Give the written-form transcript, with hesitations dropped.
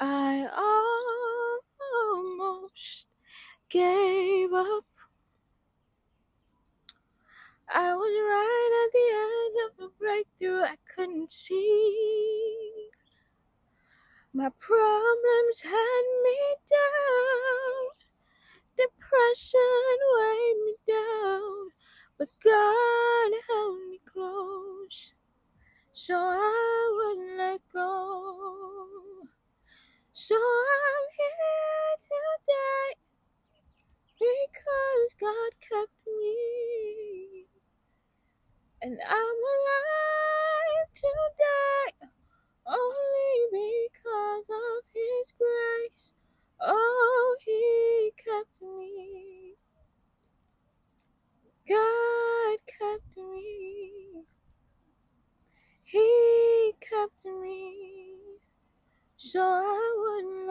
I almost gave up. I was right at the edge of a breakthrough I couldn't see. My problems had me down. Depression weighed me down. But God held me close, so I wouldn't let go. So I'm here today because God kept me. And I'm alive today only because of His grace. Oh, He kept me. God kept me. He kept me. So I wouldn't